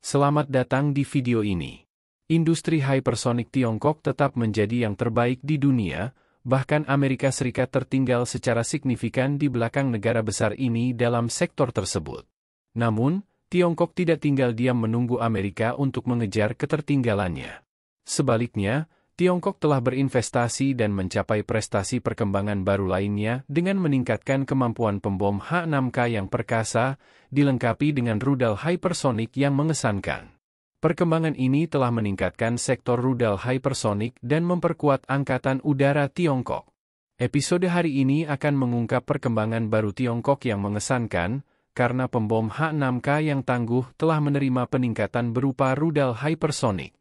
Selamat datang di video ini. Industri hypersonic Tiongkok tetap menjadi yang terbaik di dunia, bahkan Amerika Serikat tertinggal secara signifikan di belakang negara besar ini dalam sektor tersebut. Namun, Tiongkok tidak tinggal diam menunggu Amerika untuk mengejar ketertinggalannya. Sebaliknya, Tiongkok telah berinvestasi dan mencapai prestasi perkembangan baru lainnya dengan meningkatkan kemampuan pembom H-6K yang perkasa, dilengkapi dengan rudal hypersonic yang mengesankan. Perkembangan ini telah meningkatkan sektor rudal hypersonic dan memperkuat Angkatan Udara Tiongkok. Episode hari ini akan mengungkap perkembangan baru Tiongkok yang mengesankan, karena pembom H-6K yang tangguh telah menerima peningkatan berupa rudal hypersonic.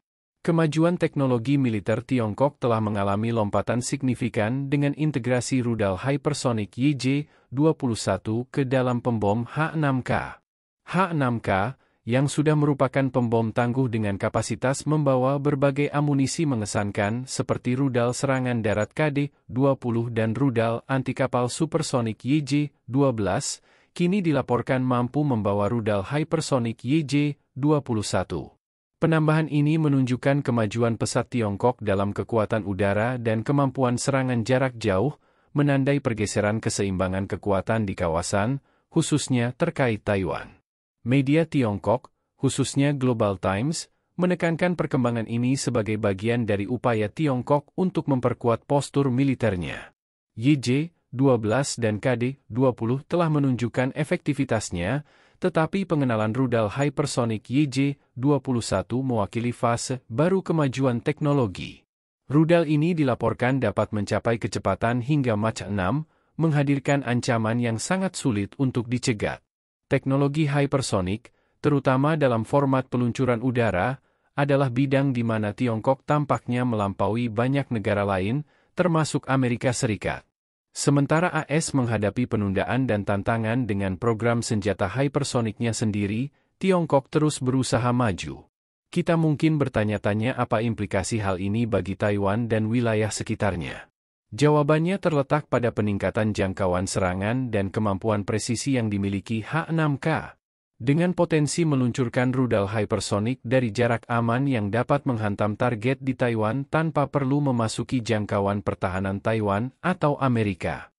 Kemajuan teknologi militer Tiongkok telah mengalami lompatan signifikan dengan integrasi rudal hypersonic YJ-21 ke dalam pembom H-6K. H-6K, yang sudah merupakan pembom tangguh dengan kapasitas membawa berbagai amunisi mengesankan seperti rudal serangan darat KD-20 dan rudal anti-kapal supersonik YJ-12, kini dilaporkan mampu membawa rudal hypersonic YJ-21. Penambahan ini menunjukkan kemajuan pesat Tiongkok dalam kekuatan udara dan kemampuan serangan jarak jauh, menandai pergeseran keseimbangan kekuatan di kawasan, khususnya terkait Taiwan. Media Tiongkok, khususnya Global Times, menekankan perkembangan ini sebagai bagian dari upaya Tiongkok untuk memperkuat postur militernya. YJ-12 dan KD-20 telah menunjukkan efektivitasnya, tetapi pengenalan rudal hypersonic YJ-21 mewakili fase baru kemajuan teknologi. Rudal ini dilaporkan dapat mencapai kecepatan hingga Mach 6, menghadirkan ancaman yang sangat sulit untuk dicegat. Teknologi hypersonic, terutama dalam format peluncuran udara, adalah bidang di mana Tiongkok tampaknya melampaui banyak negara lain, termasuk Amerika Serikat. Sementara AS menghadapi penundaan dan tantangan dengan program senjata hypersoniknya sendiri, Tiongkok terus berusaha maju. Kita mungkin bertanya-tanya apa implikasi hal ini bagi Taiwan dan wilayah sekitarnya. Jawabannya terletak pada peningkatan jangkauan serangan dan kemampuan presisi yang dimiliki H-6K. Dengan potensi meluncurkan rudal hypersonic dari jarak aman yang dapat menghantam target di Taiwan tanpa perlu memasuki jangkauan pertahanan Taiwan atau Amerika.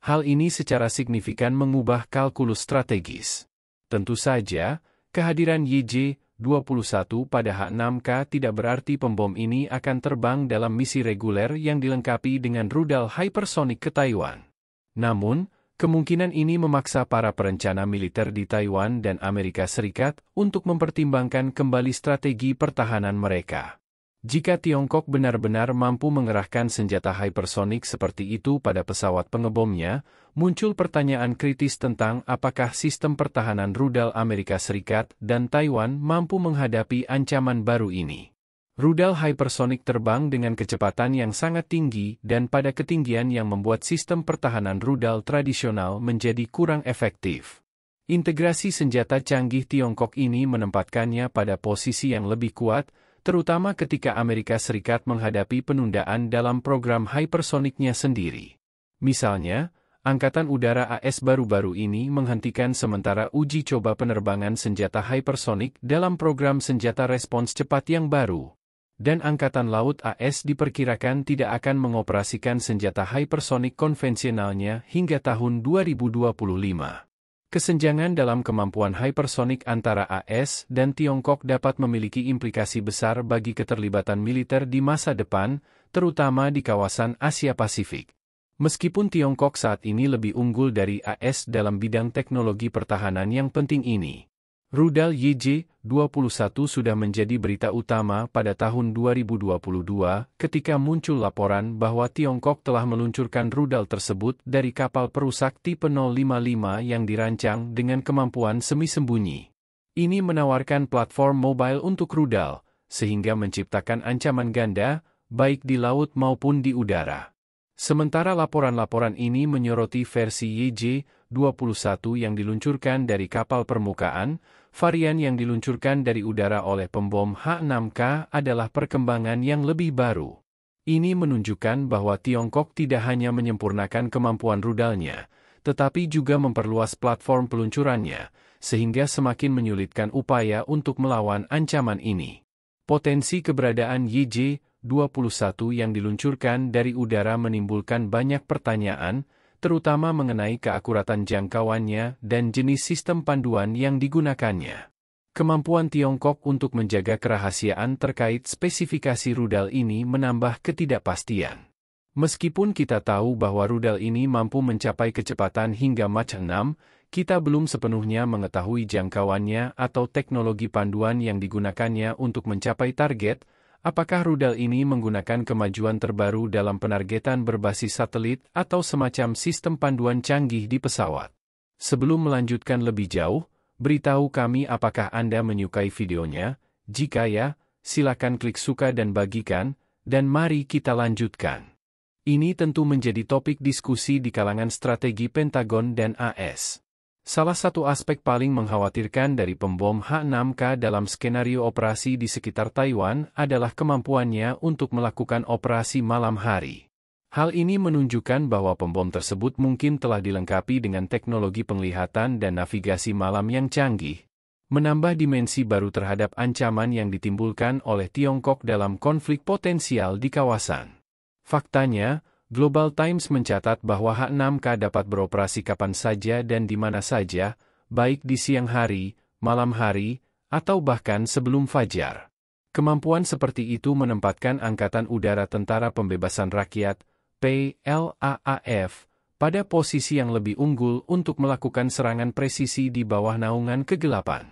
Hal ini secara signifikan mengubah kalkulus strategis. Tentu saja, kehadiran YJ-21 pada H-6K tidak berarti pembom ini akan terbang dalam misi reguler yang dilengkapi dengan rudal hypersonic ke Taiwan. Namun, kemungkinan ini memaksa para perencana militer di Taiwan dan Amerika Serikat untuk mempertimbangkan kembali strategi pertahanan mereka. Jika Tiongkok benar-benar mampu mengerahkan senjata hypersonic seperti itu pada pesawat pengebomnya, muncul pertanyaan kritis tentang apakah sistem pertahanan rudal Amerika Serikat dan Taiwan mampu menghadapi ancaman baru ini. Rudal hypersonic terbang dengan kecepatan yang sangat tinggi dan pada ketinggian yang membuat sistem pertahanan rudal tradisional menjadi kurang efektif. Integrasi senjata canggih Tiongkok ini menempatkannya pada posisi yang lebih kuat, terutama ketika Amerika Serikat menghadapi penundaan dalam program hypersonicnya sendiri. Misalnya, Angkatan Udara AS baru-baru ini menghentikan sementara uji coba penerbangan senjata hypersonic dalam program senjata respons cepat yang baru. Dan Angkatan Laut AS diperkirakan tidak akan mengoperasikan senjata hypersonic konvensionalnya hingga tahun 2025. Kesenjangan dalam kemampuan hypersonic antara AS dan Tiongkok dapat memiliki implikasi besar bagi keterlibatan militer di masa depan, terutama di kawasan Asia Pasifik. Meskipun Tiongkok saat ini lebih unggul dari AS dalam bidang teknologi pertahanan yang penting ini, rudal YJ-21 sudah menjadi berita utama pada tahun 2022 ketika muncul laporan bahwa Tiongkok telah meluncurkan rudal tersebut dari kapal perusak tipe 055 yang dirancang dengan kemampuan semi-sembunyi. Ini menawarkan platform mobile untuk rudal, sehingga menciptakan ancaman ganda, baik di laut maupun di udara. Sementara laporan-laporan ini menyoroti versi YJ-21 yang diluncurkan dari kapal permukaan, varian yang diluncurkan dari udara oleh pembom H-6K adalah perkembangan yang lebih baru. Ini menunjukkan bahwa Tiongkok tidak hanya menyempurnakan kemampuan rudalnya, tetapi juga memperluas platform peluncurannya, sehingga semakin menyulitkan upaya untuk melawan ancaman ini. Potensi keberadaan YJ-21 yang diluncurkan dari udara menimbulkan banyak pertanyaan, terutama mengenai keakuratan jangkauannya dan jenis sistem panduan yang digunakannya. Kemampuan Tiongkok untuk menjaga kerahasiaan terkait spesifikasi rudal ini menambah ketidakpastian. Meskipun kita tahu bahwa rudal ini mampu mencapai kecepatan hingga Mach 6, kita belum sepenuhnya mengetahui jangkauannya atau teknologi panduan yang digunakannya untuk mencapai target. Apakah rudal ini menggunakan kemajuan terbaru dalam penargetan berbasis satelit atau semacam sistem panduan canggih di pesawat? Sebelum melanjutkan lebih jauh, beritahu kami apakah Anda menyukai videonya. Jika ya, silakan klik suka dan bagikan, dan mari kita lanjutkan. Ini tentu menjadi topik diskusi di kalangan strategi Pentagon dan AS. Salah satu aspek paling mengkhawatirkan dari pembom H-6K dalam skenario operasi di sekitar Taiwan adalah kemampuannya untuk melakukan operasi malam hari. Hal ini menunjukkan bahwa pembom tersebut mungkin telah dilengkapi dengan teknologi penglihatan dan navigasi malam yang canggih, menambah dimensi baru terhadap ancaman yang ditimbulkan oleh Tiongkok dalam konflik potensial di kawasan. Faktanya, Global Times mencatat bahwa H-6K dapat beroperasi kapan saja dan di mana saja, baik di siang hari, malam hari, atau bahkan sebelum fajar. Kemampuan seperti itu menempatkan Angkatan Udara Tentara Pembebasan Rakyat, PLAAF, pada posisi yang lebih unggul untuk melakukan serangan presisi di bawah naungan kegelapan.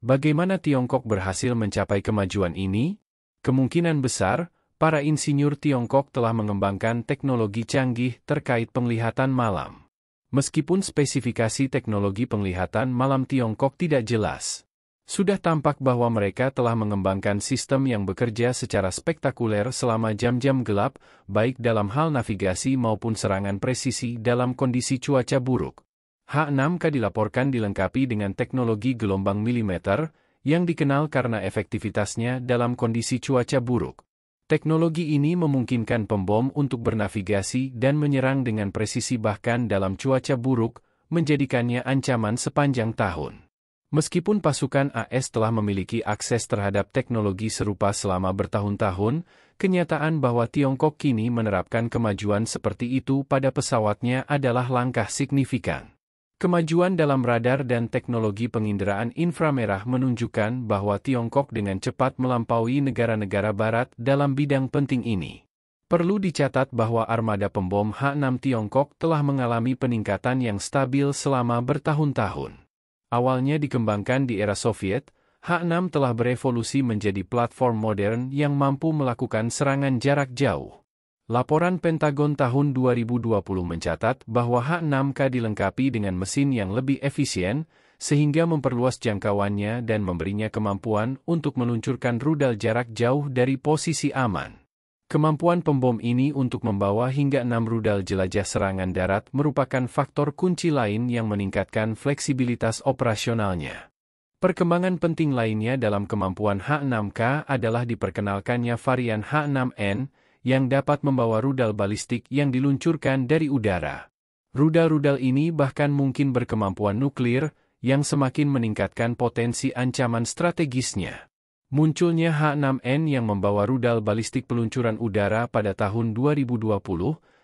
Bagaimana Tiongkok berhasil mencapai kemajuan ini? Kemungkinan besar, para insinyur Tiongkok telah mengembangkan teknologi canggih terkait penglihatan malam. Meskipun spesifikasi teknologi penglihatan malam Tiongkok tidak jelas, sudah tampak bahwa mereka telah mengembangkan sistem yang bekerja secara spektakuler selama jam-jam gelap, baik dalam hal navigasi maupun serangan presisi dalam kondisi cuaca buruk. H-6K dilaporkan dilengkapi dengan teknologi gelombang milimeter, yang dikenal karena efektivitasnya dalam kondisi cuaca buruk. Teknologi ini memungkinkan pembom untuk bernavigasi dan menyerang dengan presisi bahkan dalam cuaca buruk, menjadikannya ancaman sepanjang tahun. Meskipun pasukan AS telah memiliki akses terhadap teknologi serupa selama bertahun-tahun, kenyataan bahwa Tiongkok kini menerapkan kemajuan seperti itu pada pesawatnya adalah langkah signifikan. Kemajuan dalam radar dan teknologi penginderaan inframerah menunjukkan bahwa Tiongkok dengan cepat melampaui negara-negara barat dalam bidang penting ini. Perlu dicatat bahwa armada pembom H-6 Tiongkok telah mengalami peningkatan yang stabil selama bertahun-tahun. Awalnya dikembangkan di era Soviet, H-6 telah berevolusi menjadi platform modern yang mampu melakukan serangan jarak jauh. Laporan Pentagon tahun 2020 mencatat bahwa H-6K dilengkapi dengan mesin yang lebih efisien, sehingga memperluas jangkauannya dan memberinya kemampuan untuk meluncurkan rudal jarak jauh dari posisi aman. Kemampuan pembom ini untuk membawa hingga 6 rudal jelajah serangan darat merupakan faktor kunci lain yang meningkatkan fleksibilitas operasionalnya. Perkembangan penting lainnya dalam kemampuan H-6K adalah diperkenalkannya varian H-6N, yang dapat membawa rudal balistik yang diluncurkan dari udara. Rudal-rudal ini bahkan mungkin berkemampuan nuklir, yang semakin meningkatkan potensi ancaman strategisnya. Munculnya H-6N yang membawa rudal balistik peluncuran udara pada tahun 2020,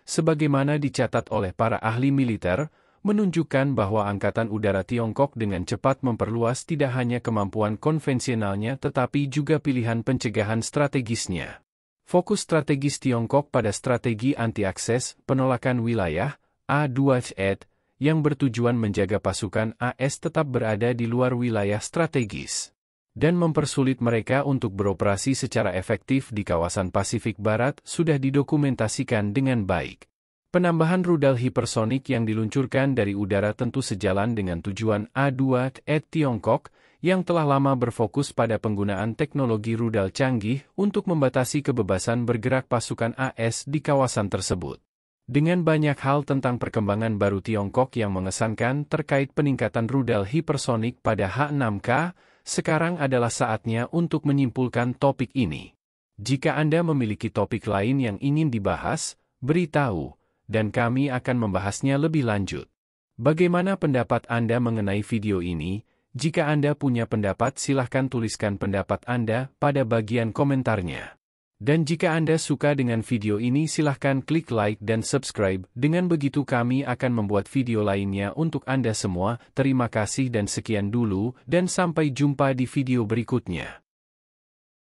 sebagaimana dicatat oleh para ahli militer, menunjukkan bahwa Angkatan Udara Tiongkok dengan cepat memperluas tidak hanya kemampuan konvensionalnya tetapi juga pilihan pencegahan strategisnya. Fokus strategis Tiongkok pada strategi anti-akses, penolakan wilayah, A2HED, yang bertujuan menjaga pasukan AS tetap berada di luar wilayah strategis, dan mempersulit mereka untuk beroperasi secara efektif di kawasan Pasifik Barat sudah didokumentasikan dengan baik. Penambahan rudal hipersonik yang diluncurkan dari udara tentu sejalan dengan tujuan A2HED Tiongkok, yang telah lama berfokus pada penggunaan teknologi rudal canggih untuk membatasi kebebasan bergerak pasukan AS di kawasan tersebut. Dengan banyak hal tentang perkembangan baru Tiongkok yang mengesankan terkait peningkatan rudal hipersonik pada H-6K, sekarang adalah saatnya untuk menyimpulkan topik ini. Jika Anda memiliki topik lain yang ingin dibahas, beritahu, dan kami akan membahasnya lebih lanjut. Bagaimana pendapat Anda mengenai video ini? Jika Anda punya pendapat, silahkan tuliskan pendapat Anda pada bagian komentarnya. Dan jika Anda suka dengan video ini, silahkan klik like dan subscribe. Dengan begitu kami akan membuat video lainnya untuk Anda semua. Terima kasih dan sekian dulu, dan sampai jumpa di video berikutnya.